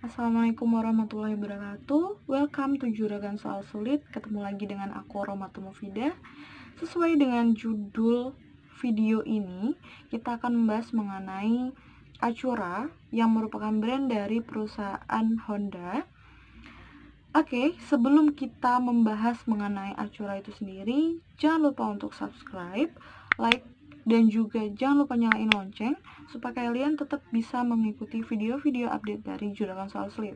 Assalamualaikum warahmatullahi wabarakatuh. Welcome to Juragan Soal Sulit. Ketemu lagi dengan aku, Romatul Mufidah. Sesuai dengan judul video ini, kita akan membahas mengenai Acura yang merupakan brand dari perusahaan Honda. Oke, sebelum kita membahas mengenai Acura itu sendiri, jangan lupa untuk subscribe, like, dan juga jangan lupa nyalain lonceng supaya kalian tetap bisa mengikuti video-video update dari Juragan Soal Sulit.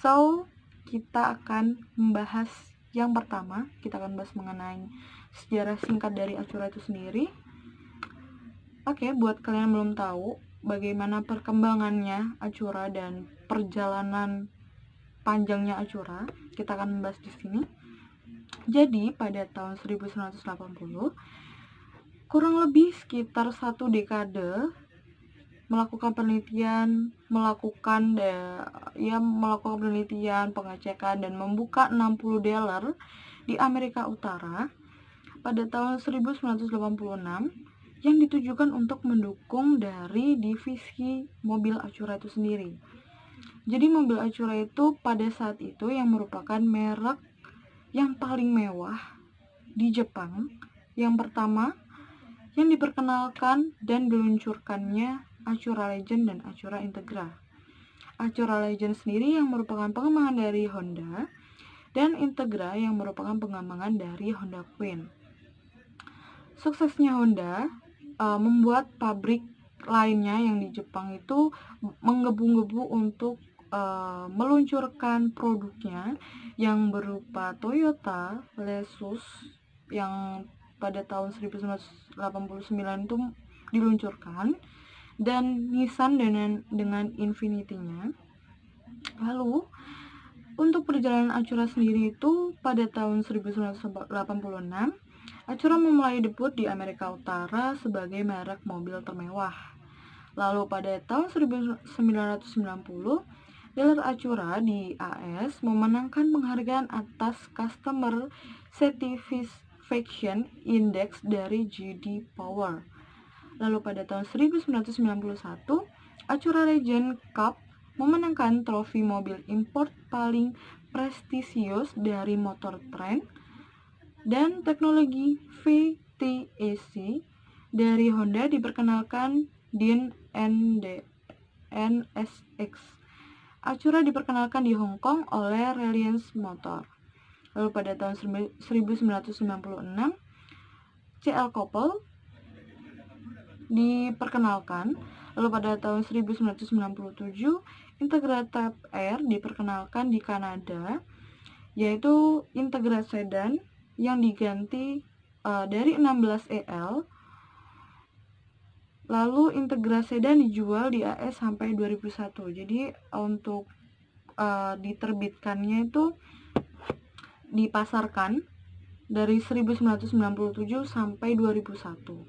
So, kita akan membahas yang pertama, kita akan bahas mengenai sejarah singkat dari Acura itu sendiri. Oke, buat kalian yang belum tahu bagaimana perkembangannya Acura dan perjalanan panjangnya Acura, kita akan membahas di sini. Jadi, pada tahun 1980, kurang lebih sekitar 1 dekade melakukan penelitian, melakukan pengecekan dan membuka 60 dealer di Amerika Utara pada tahun 1986 yang ditujukan untuk mendukung dari divisi mobil Acura itu sendiri. Jadi mobil Acura itu pada saat itu yang merupakan merek yang paling mewah di Jepang. Yang pertama yang diperkenalkan dan diluncurkannya Acura Legend dan Acura Integra. Acura Legend sendiri yang merupakan pengembangan dari Honda dan Integra yang merupakan pengembangan dari Honda Queen. Suksesnya Honda membuat pabrik lainnya yang di Jepang itu menggebu-gebu untuk meluncurkan produknya yang berupa Toyota, Lexus yang pada tahun 1989 itu diluncurkan, dan Nissan dengan Infiniti-nya. Lalu untuk perjalanan Acura sendiri itu pada tahun 1986 Acura memulai debut di Amerika Utara sebagai merek mobil termewah. Lalu pada tahun 1990 dealer Acura di AS memenangkan penghargaan atas Customer Satisfaction Index dari J.D. Power. Lalu pada tahun 1991, Acura Legend Cup memenangkan trofi mobil import paling prestisius dari Motor Trend, dan teknologi VTEC dari Honda diperkenalkan di NSX. Acura diperkenalkan di Hong Kong oleh Reliance Motor. Lalu pada tahun 1996, CL Couple diperkenalkan. Lalu pada tahun 1997, Integra Type R diperkenalkan di Kanada, yaitu Integra Sedan yang diganti dari 16EL. Lalu Integra Sedan dijual di AS sampai 2001. Jadi untuk diterbitkannya itu dipasarkan dari 1997 sampai 2001.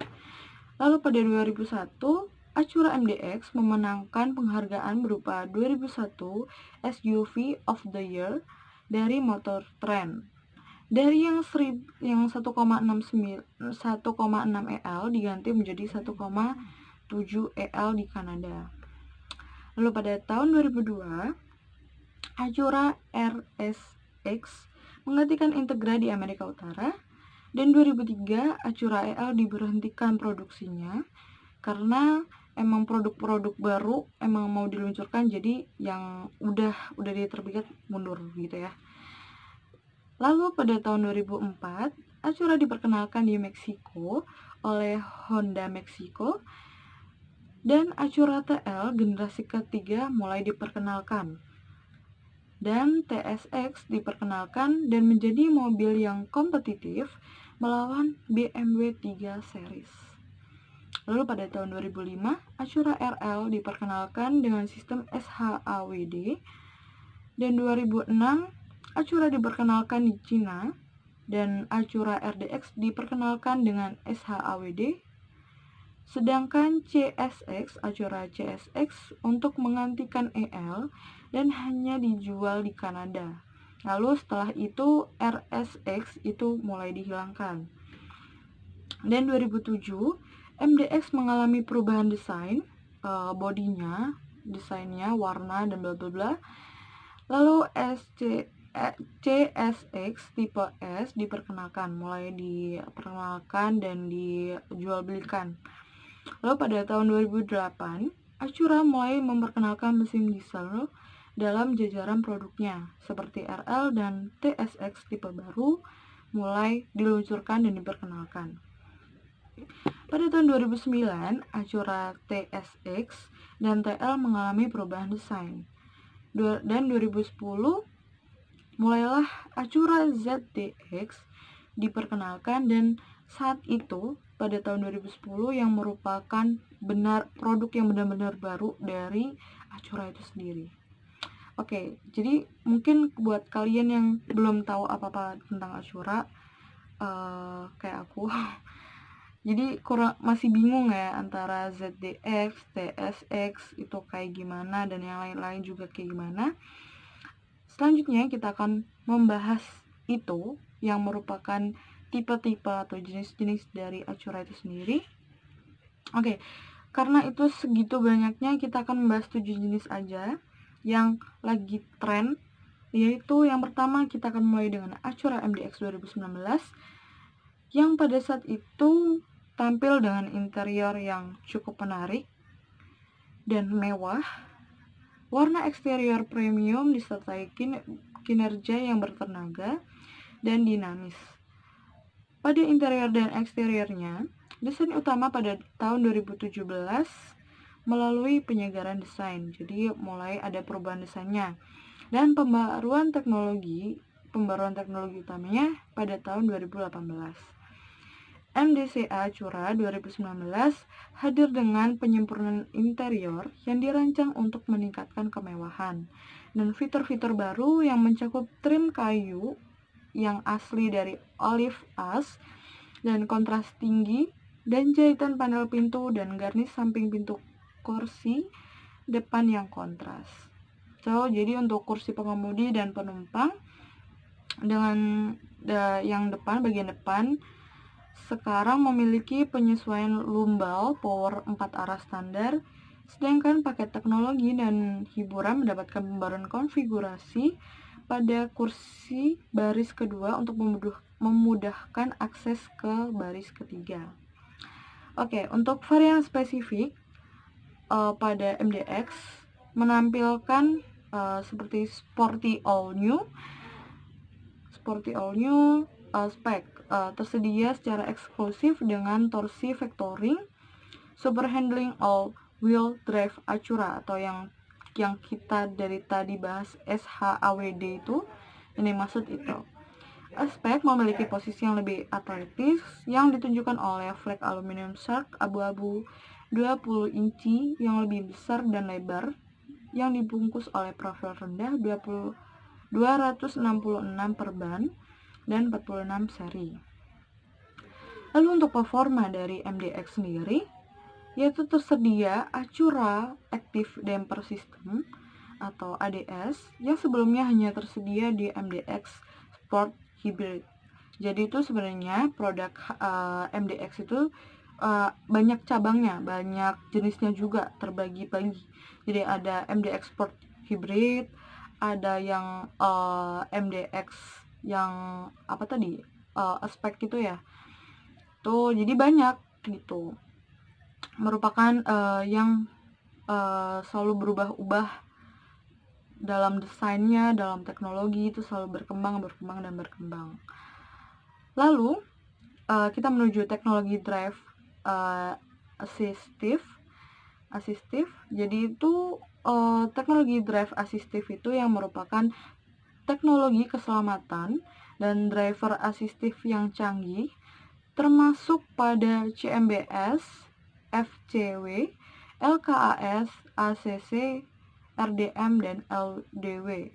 Lalu pada 2001, Acura MDX memenangkan penghargaan berupa 2001 SUV of the Year dari Motor Trend. Dari yang 1,6 EL diganti menjadi 1,7 EL di Kanada. Lalu pada tahun 2002, Acura RSX menggantikan Integra di Amerika Utara, dan 2003 Acura EL diberhentikan produksinya karena emang produk-produk baru emang mau diluncurkan, jadi yang udah diterbitkan mundur gitu ya. Lalu pada tahun 2004 Acura diperkenalkan di Meksiko oleh Honda Meksiko, dan Acura TL generasi ketiga mulai diperkenalkan, dan TSX diperkenalkan dan menjadi mobil yang kompetitif melawan BMW 3 Series. Lalu pada tahun 2005, Acura RL diperkenalkan dengan sistem SHAWD, dan 2006 Acura diperkenalkan di Cina, dan Acura RDX diperkenalkan dengan SHAWD. Sedangkan Acura CSX untuk menggantikan EL dan hanya dijual di Kanada. Lalu setelah itu RSX itu mulai dihilangkan. Dan 2007 MDX mengalami perubahan desain bodinya desainnya, warna, dan bla bla bla. Lalu CSX tipe S diperkenalkan, mulai diperkenalkan dan dijual belikan. Lalu pada tahun 2008, Acura mulai memperkenalkan mesin diesel dalam jajaran produknya, seperti RL dan TSX tipe baru mulai diluncurkan dan diperkenalkan. Pada tahun 2009, Acura TSX dan TL mengalami perubahan desain. Dan 2010, mulailah Acura ZDX diperkenalkan, dan saat itu pada tahun 2010 yang merupakan produk yang benar-benar baru dari Acura itu sendiri. Oke, jadi mungkin buat kalian yang belum tahu apa-apa tentang Acura, kayak aku, jadi masih bingung ya antara ZDX, TSX itu kayak gimana, dan yang lain-lain juga kayak gimana. Selanjutnya kita akan membahas itu yang merupakan tipe-tipe atau jenis-jenis dari Acura itu sendiri. Oke, karena itu segitu banyaknya, kita akan membahas 7 jenis aja yang lagi tren, yaitu yang pertama kita akan mulai dengan Acura MDX 2019 yang pada saat itu tampil dengan interior yang cukup menarik dan mewah, warna eksterior premium disertai kinerja yang bertenaga dan dinamis. Pada interior dan eksteriornya, desain utama pada tahun 2017 melalui penyegaran desain. Jadi mulai ada perubahan desainnya. Dan pembaruan teknologi utamanya pada tahun 2018. MDCA Acura 2019 hadir dengan penyempurnaan interior yang dirancang untuk meningkatkan kemewahan dan fitur-fitur baru yang mencakup trim kayu yang asli dari olive ash dan kontras tinggi, dan jahitan panel pintu dan garnish samping pintu kursi depan yang kontras. Jadi untuk kursi pengemudi dan penumpang dengan yang bagian depan sekarang memiliki penyesuaian lumbal power 4 arah standar, sedangkan paket teknologi dan hiburan mendapatkan pembaruan konfigurasi pada kursi baris kedua untuk memudahkan akses ke baris ketiga. Oke, untuk varian spesifik pada MDX menampilkan seperti Sporty All New spek tersedia secara eksklusif dengan torsi vectoring, super handling all-wheel drive Acura, atau yang kita dari tadi bahas SHAWD itu, ini maksud itu. Spek memiliki posisi yang lebih atletis yang ditunjukkan oleh flek aluminium shark abu-abu 20 inci yang lebih besar dan lebar, yang dibungkus oleh profil rendah 266 per ban dan 46 seri. Lalu untuk performa dari MDX sendiri, yaitu tersedia Acura Active Damper System atau ADS yang sebelumnya hanya tersedia di MDX Sport Hybrid. Jadi itu sebenarnya produk MDX itu banyak cabangnya, banyak jenisnya juga, terbagi-bagi. Jadi ada MDX Sport Hybrid, ada yang MDX yang aspek gitu ya. Tuh, jadi banyak gitu. Merupakan yang selalu berubah-ubah dalam desainnya, dalam teknologi, itu selalu berkembang. Lalu kita menuju teknologi drive assistive. Jadi itu teknologi drive assistive itu yang merupakan teknologi keselamatan dan driver assistive yang canggih, termasuk pada CMBS, FCW, LKAS, ACC, RDM, dan LDW.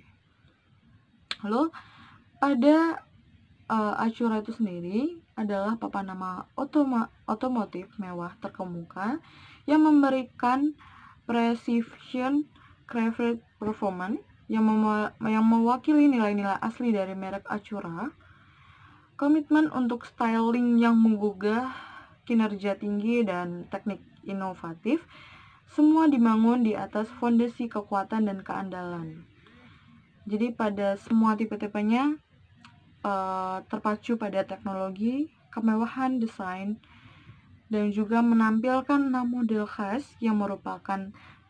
Lalu pada Acura itu sendiri adalah papan nama otomotif mewah terkemuka yang memberikan precision craft performance yang mewakili nilai-nilai asli dari merek Acura, komitmen untuk styling yang menggugah, kinerja tinggi, dan teknik inovatif, Semua dibangun di atas fondasi kekuatan dan keandalan. Jadi pada semua tipe-tipenya terpacu pada teknologi, kemewahan desain, dan juga menampilkan 6 model khas yang merupakan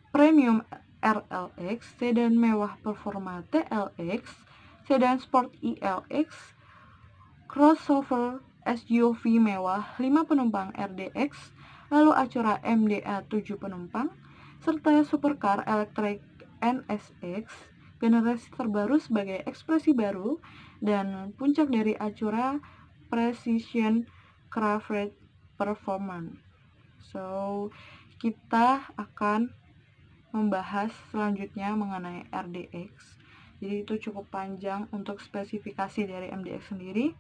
premium RLX, sedan mewah performa TLX, sedan sport ELX, crossover SUV mewah 5 penumpang RDX, lalu Acura MDA 7 penumpang, serta supercar elektrik NSX, generasi terbaru sebagai ekspresi baru, dan puncak dari Acura Precision Craft Performance. So, kita akan membahas selanjutnya mengenai RDX. Jadi itu cukup panjang untuk spesifikasi dari MDX sendiri.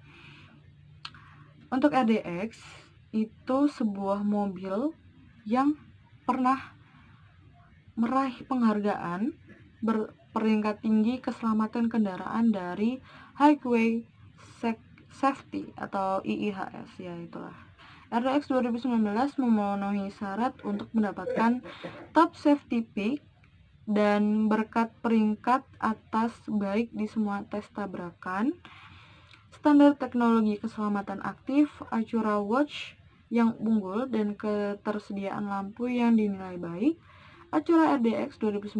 Untuk RDX, itu sebuah mobil yang pernah meraih penghargaan berperingkat tinggi keselamatan kendaraan dari Highway Safety atau IIHS, ya itulah. RDX 2019 memenuhi syarat untuk mendapatkan Top Safety Pick dan berkat peringkat atas baik di semua tes tabrakan, standar teknologi keselamatan aktif, Acura Watch yang unggul, dan ketersediaan lampu yang dinilai baik. Acura RDX 2019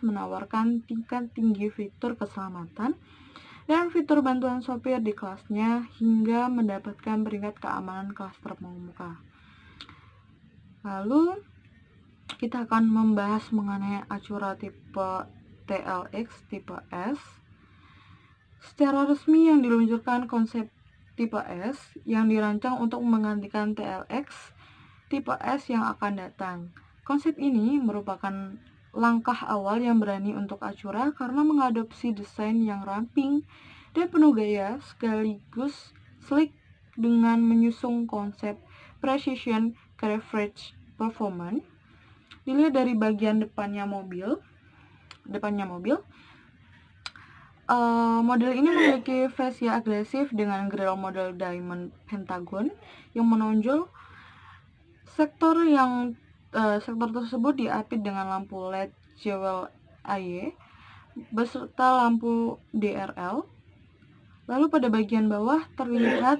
menawarkan tingkat tinggi fitur keselamatan dan fitur bantuan sopir di kelasnya hingga mendapatkan peringkat keamanan kelas terkemuka. Lalu kita akan membahas mengenai Acura tipe TLX tipe S. Secara resmi yang diluncurkan konsep tipe S yang dirancang untuk menggantikan TLX tipe S yang akan datang. Konsep ini merupakan langkah awal yang berani untuk Acura karena mengadopsi desain yang ramping dan penuh gaya sekaligus sleek dengan menyusung konsep Precision Craft Performance. Dilihat dari bagian depannya mobil, model ini memiliki fascia agresif dengan grill model Diamond Pentagon yang menonjol. Sektor tersebut diapit dengan lampu LED Jewel AY beserta lampu DRL. Lalu pada bagian bawah terlihat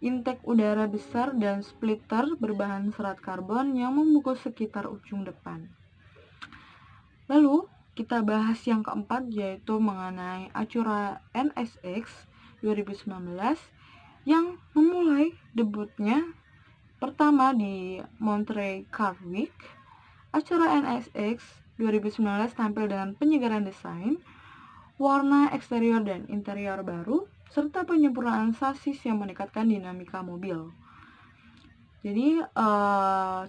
intake udara besar dan splitter berbahan serat karbon yang membungkus sekitar ujung depan. Lalu kita bahas yang keempat, yaitu mengenai Acura NSX 2019 yang memulai debutnya pertama di Montreal Car Week. Acura NSX 2019 tampil dengan penyegaran desain, warna eksterior dan interior baru, serta penyempurnaan sasis yang meningkatkan dinamika mobil. Jadi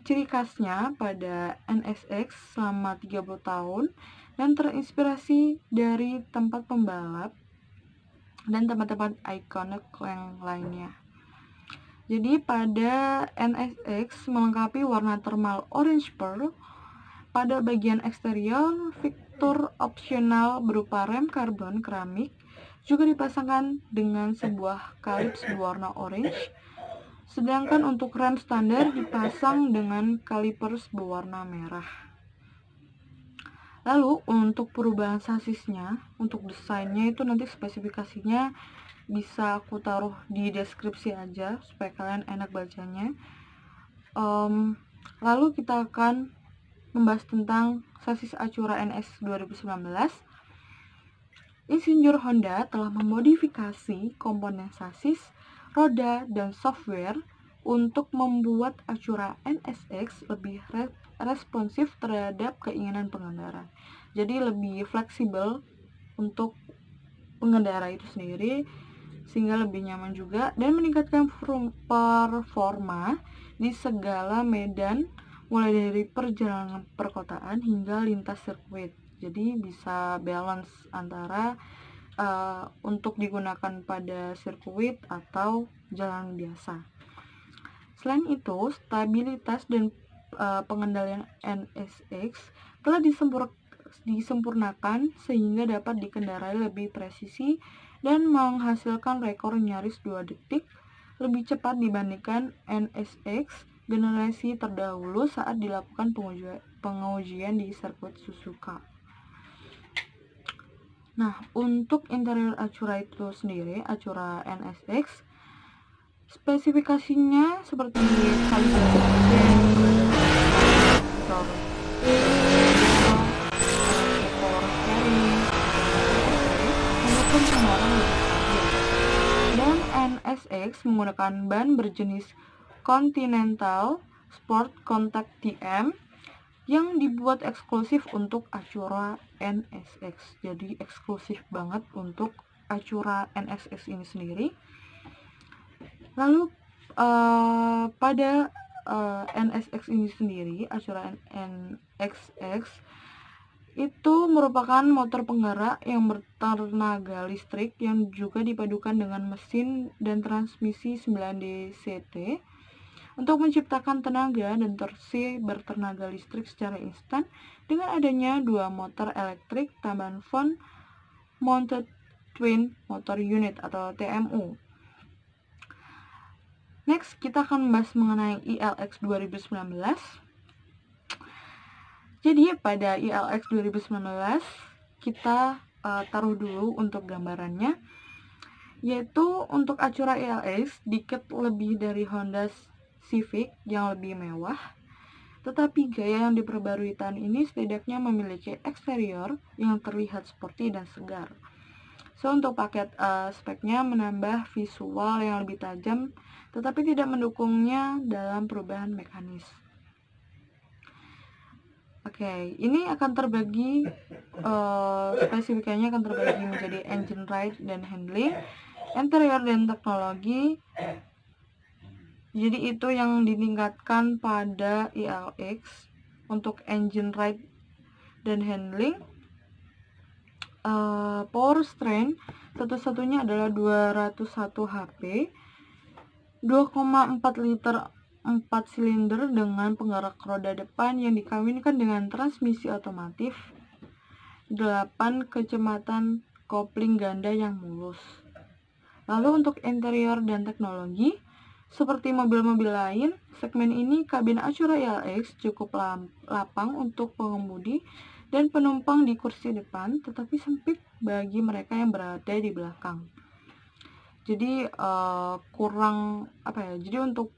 ciri khasnya pada NSX selama 30 tahun dan terinspirasi dari tempat pembalap dan tempat-tempat ikonik yang lainnya. Jadi pada NSX melengkapi warna thermal orange pearl. Pada bagian eksterior, fitur opsional berupa rem karbon keramik juga dipasangkan dengan sebuah kalips berwarna orange. Sedangkan untuk rem standar dipasang dengan calipers berwarna merah. Lalu untuk perubahan sasisnya, untuk desainnya itu nanti spesifikasinya bisa aku taruh di deskripsi aja supaya kalian enak bacanya. Lalu kita akan membahas tentang sasis Acura NS 2019. Insinyur Honda telah memodifikasi komponen sasis, roda, dan software untuk membuat Acura NSX lebih responsif terhadap keinginan pengendara. Jadi lebih fleksibel untuk pengendara itu sendiri, sehingga lebih nyaman juga dan meningkatkan performa di segala medan, mulai dari perjalanan perkotaan hingga lintas sirkuit. Jadi bisa balance antara untuk digunakan pada sirkuit atau jalan biasa. Selain itu, stabilitas dan pengendalian NSX telah disempurnakan sehingga dapat dikendarai lebih presisi dan menghasilkan rekor nyaris 2 detik lebih cepat dibandingkan NSX generasi terdahulu saat dilakukan pengujian di sirkuit Suzuka. Nah, untuk interior Acura itu sendiri, Acura NSX, spesifikasinya seperti kalibrasi mesin, power steering, mendukung pengendara lebih stabil. Dan NSX menggunakan ban berjenis Continental Sport Contact TM yang dibuat eksklusif untuk Acura NSX. Jadi eksklusif banget untuk Acura NSX ini sendiri. Lalu pada NSX ini sendiri, Acura NSX itu merupakan motor penggerak yang bertenaga listrik yang juga dipadukan dengan mesin dan transmisi 9 DCT untuk menciptakan tenaga dan torsi bertenaga listrik secara instan dengan adanya dua motor elektrik tambahan front mounted twin motor unit atau TMU. Next, kita akan membahas mengenai ILX 2019. Jadi pada ILX 2019 kita taruh dulu untuk gambarannya, yaitu untuk Acura ILX dikit lebih dari Honda Civic yang lebih mewah, tetapi gaya yang diperbarui tahun ini setidaknya memiliki eksterior yang terlihat sporty dan segar. So, untuk paket speknya menambah visual yang lebih tajam, tetapi tidak mendukungnya dalam perubahan mekanis. Oke, ini akan terbagi, spesifikasinya akan terbagi menjadi engine ride dan handling, interior dan teknologi. Jadi itu yang ditingkatkan pada ILX. Untuk engine ride dan handling, power strain satu-satunya adalah 201 HP, 2,4 liter 4 silinder dengan penggerak roda depan yang dikawinkan dengan transmisi otomatis, 8 kecepatan kopling ganda yang mulus. Lalu untuk interior dan teknologi, seperti mobil-mobil lain, segmen ini kabin Acura ILX cukup lapang untuk pengemudi dan penumpang di kursi depan, tetapi sempit bagi mereka yang berada di belakang. Jadi kurang Jadi untuk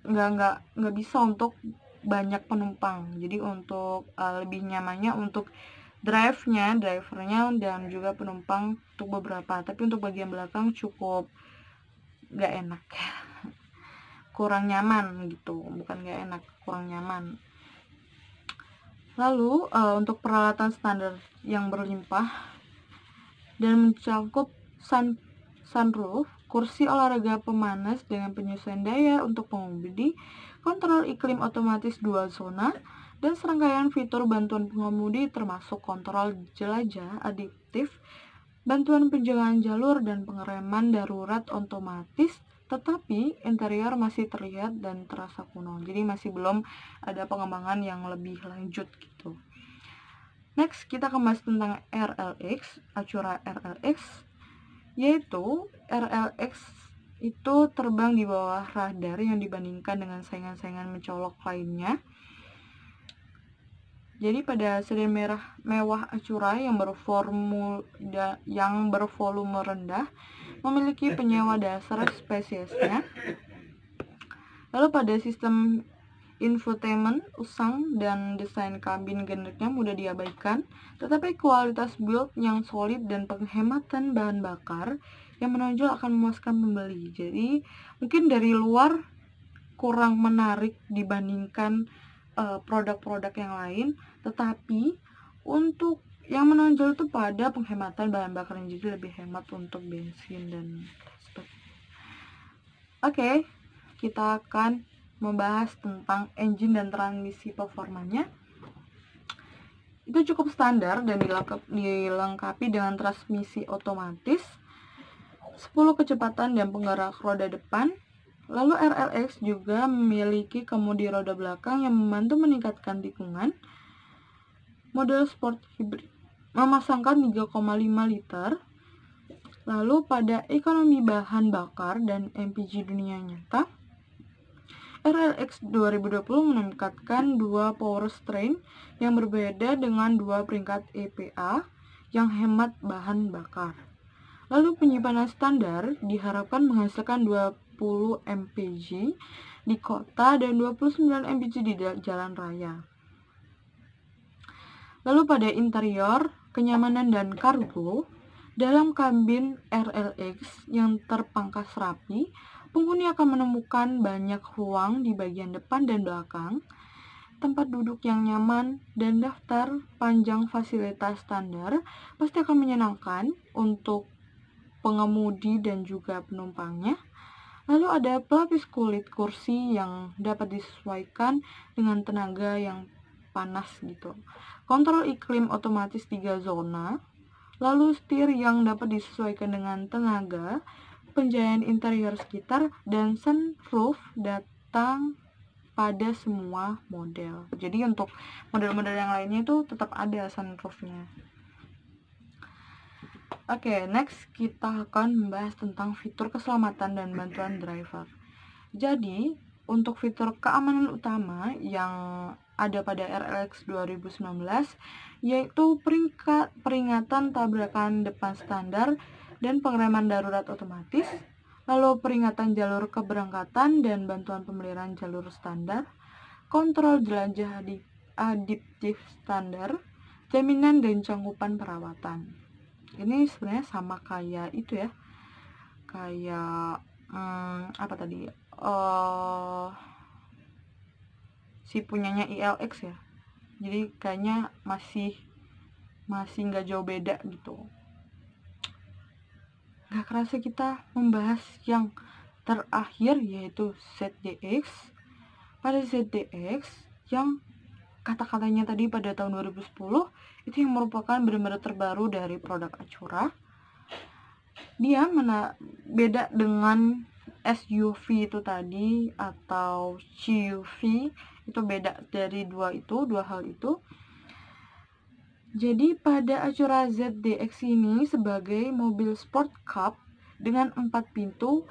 nggak bisa untuk banyak penumpang. Jadi untuk lebih nyamannya untuk drivernya dan juga penumpang untuk beberapa. Tapi untuk bagian belakang cukup nggak enak, kurang nyaman gitu. Bukan nggak enak, kurang nyaman. Lalu untuk peralatan standar yang berlimpah dan mencakup sunroof, kursi olahraga pemanas dengan penyesuaian daya untuk pengemudi, kontrol iklim otomatis dual zona, dan serangkaian fitur bantuan pengemudi termasuk kontrol jelajah adaptif, bantuan penjagaan jalur, dan pengereman darurat otomatis, tetapi interior masih terlihat dan terasa kuno. Jadi masih belum ada pengembangan yang lebih lanjut gitu. Next, kita akan bahas tentang RLX, Acura RLX. Yaitu RLX itu terbang di bawah radar yang dibandingkan dengan saingan-saingan mencolok lainnya. Jadi pada sedan mewah Acura yang bervolume rendah memiliki penyewa dasar spesiesnya. Lalu pada sistem infotainment usang dan desain kabin generiknya mudah diabaikan, tetapi kualitas build yang solid dan penghematan bahan bakar yang menonjol akan memuaskan pembeli. Jadi mungkin dari luar kurang menarik dibandingkan produk-produk yang lain, tetapi untuk yang menonjol itu pada penghematan bahan bakar yang jadi lebih hemat untuk bensin dan sebagainya. Oke, kita akan membahas tentang engine dan transmisi performanya. Itu cukup standar dan dilengkapi dengan transmisi otomatis, 10 kecepatan dan penggerak roda depan. Lalu RLX juga memiliki kemudi roda belakang yang membantu meningkatkan tikungan. Model sport hybrid memasangkan 3,5 liter. Lalu pada ekonomi bahan bakar dan MPG dunia nyata, RLX 2020 menempatkan dua powertrain yang berbeda dengan dua peringkat EPA yang hemat bahan bakar. Lalu penyimpanan standar diharapkan menghasilkan 20 mpg di kota dan 29 mpg di jalan raya. Lalu pada interior, kenyamanan dan kargo, dalam kabin RLX yang terpangkas rapi, penghuni akan menemukan banyak ruang di bagian depan dan belakang, tempat duduk yang nyaman, dan daftar panjang fasilitas standar pasti akan menyenangkan untuk pengemudi dan juga penumpangnya. Lalu ada pelapis kulit kursi yang dapat disesuaikan dengan tenaga yang panas gitu. Kontrol iklim otomatis 3 zona. Lalu setir yang dapat disesuaikan dengan tenaga, penjahit interior sekitar, dan sunroof datang pada semua model. Jadi untuk model-model yang lainnya itu tetap ada sunroofnya. Oke, next kita akan membahas tentang fitur keselamatan dan bantuan driver. Jadi, untuk fitur keamanan utama yang ada pada RLX 2019 yaitu peringatan tabrakan depan standar dan pengereman darurat otomatis, lalu peringatan jalur keberangkatan dan bantuan pemeliharaan jalur standar, kontrol jelajah adaptif standar, jaminan dan cangkupan perawatan. Ini sebenarnya sama kayak itu ya, kayak apa tadi? Si punyanya ILX ya. Jadi kayaknya masih nggak jauh beda gitu. Nggak kerasa kita membahas yang terakhir yaitu ZDX. Pada ZDX yang kata-katanya tadi pada tahun 2010 itu yang merupakan benar-benar terbaru dari produk Acura. Dia beda dengan SUV itu tadi atau CUV, itu beda dari dua hal itu. Jadi pada Acura ZDX ini sebagai mobil sport cup dengan 4 pintu,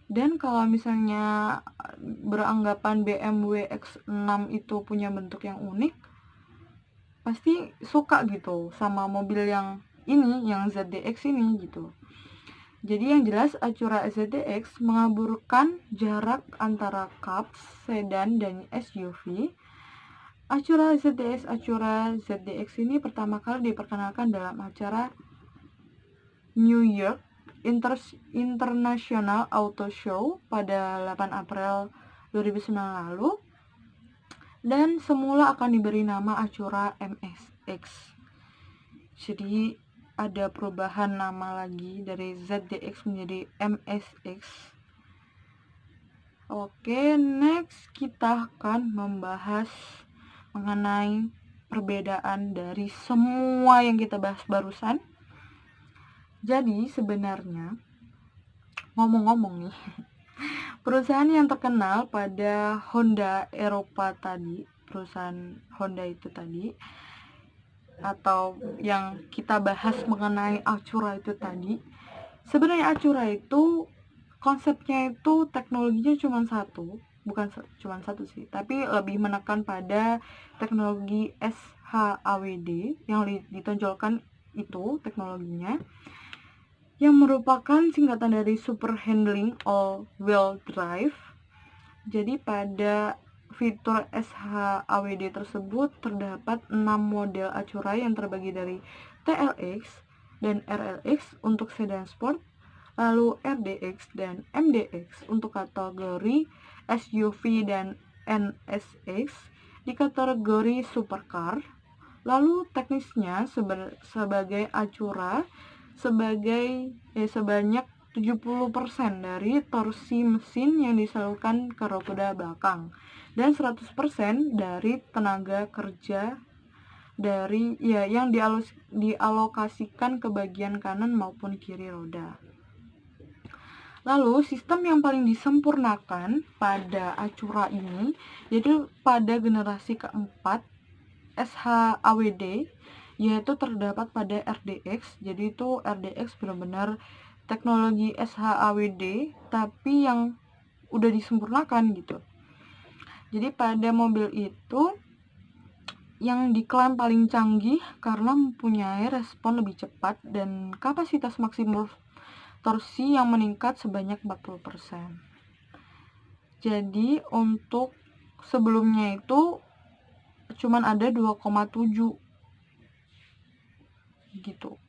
dan kalau misalnya beranggapan BMW X6 itu punya bentuk yang unik, pasti suka gitu sama mobil yang ini, yang ZDX ini gitu. Jadi yang jelas Acura ZDX mengaburkan jarak antara cup, sedan, dan SUV. Acura ZDX ini pertama kali diperkenalkan dalam acara New York International Auto Show pada 8 April 2009 lalu, dan semula akan diberi nama Acura MSX. Jadi ada perubahan nama lagi dari ZDX menjadi MSX. Oke, next kita akan membahas mengenai perbedaan dari semua yang kita bahas barusan. Jadi sebenarnya ngomong-ngomong nih, perusahaan yang terkenal pada Honda Eropa tadi, perusahaan Honda itu tadi, atau yang kita bahas mengenai Acura itu tadi, sebenarnya Acura itu konsepnya itu teknologinya cuma satu, bukan cuma satu sih, tapi lebih menekan pada teknologi SHAWD yang ditonjolkan itu teknologinya, yang merupakan singkatan dari Super Handling All Wheel Drive. Jadi pada fitur SHAWD tersebut terdapat 6 model Acura yang terbagi dari TLX dan RLX untuk sedan sport, lalu RDX dan MDX untuk kategori SUV, dan NSX di kategori supercar. Lalu teknisnya sebagai Acura sebanyak 70% dari torsi mesin yang disalurkan ke roda belakang dan 100% dari tenaga kerja yang dialokasikan ke bagian kanan maupun kiri roda. Lalu sistem yang paling disempurnakan pada Acura ini yaitu pada generasi keempat SHAWD, yaitu terdapat pada RDX. Jadi itu RDX benar-benar teknologi SHAWD tapi yang udah disempurnakan gitu. Jadi pada mobil itu yang diklaim paling canggih karena mempunyai respon lebih cepat dan kapasitas maksimum torsi yang meningkat sebanyak 40%. Jadi untuk sebelumnya itu cuman ada 2,7 gitu.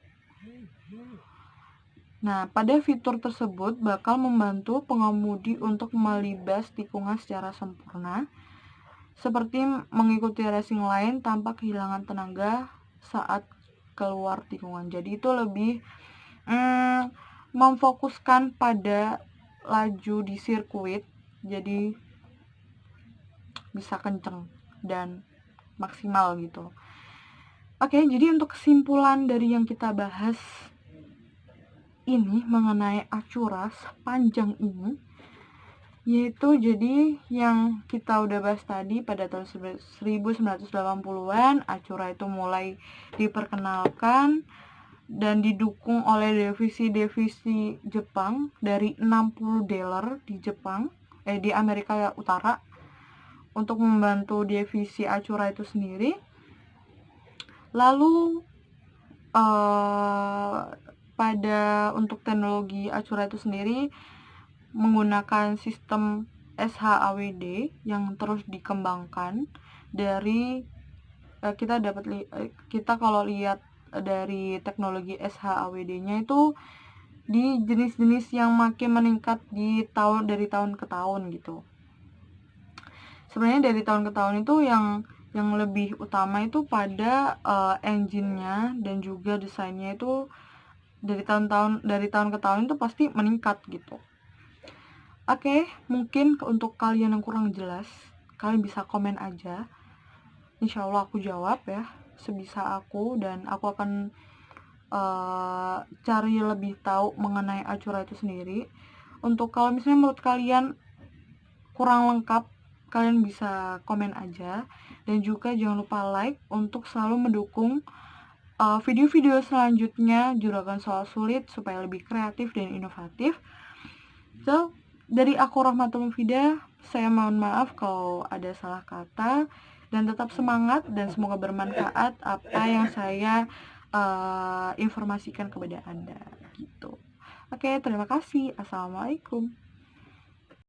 Nah, pada fitur tersebut bakal membantu pengemudi untuk melibas tikungan secara sempurna, seperti mengikuti racing lain tanpa kehilangan tenaga saat keluar tikungan. Jadi itu lebih memfokuskan pada laju di sirkuit, jadi bisa kenceng dan maksimal gitu. Oke, jadi untuk kesimpulan dari yang kita bahas ini mengenai Acura sepanjang ini, yaitu jadi yang kita udah bahas tadi pada tahun 1980-an Acura itu mulai diperkenalkan dan didukung oleh divisi-divisi Jepang dari 60 dealer di di Amerika Utara untuk membantu divisi Acura itu sendiri. Lalu pada untuk teknologi Acura itu sendiri menggunakan sistem SHAWD yang terus dikembangkan dari kita kalau lihat dari teknologi SHAWD-nya itu di jenis-jenis yang makin meningkat dari tahun ke tahun gitu. Sebenarnya dari tahun ke tahun itu yang lebih utama itu pada engine-nya dan juga desainnya itu dari tahun ke tahun itu pasti meningkat gitu. Oke, mungkin untuk kalian yang kurang jelas, kalian bisa komen aja. Insya Allah aku jawab ya, sebisa aku, dan aku akan cari lebih tahu mengenai Acura itu sendiri. Untuk kalau misalnya menurut kalian kurang lengkap, kalian bisa komen aja. Dan juga jangan lupa like untuk selalu mendukung video-video selanjutnya Juragan Soal Sulit supaya lebih kreatif dan inovatif. So, dari aku Rahmatul Mufidah, saya mohon maaf kalau ada salah kata, dan tetap semangat dan semoga bermanfaat apa yang saya informasikan kepada Anda gitu. Oke, terima kasih. Assalamualaikum.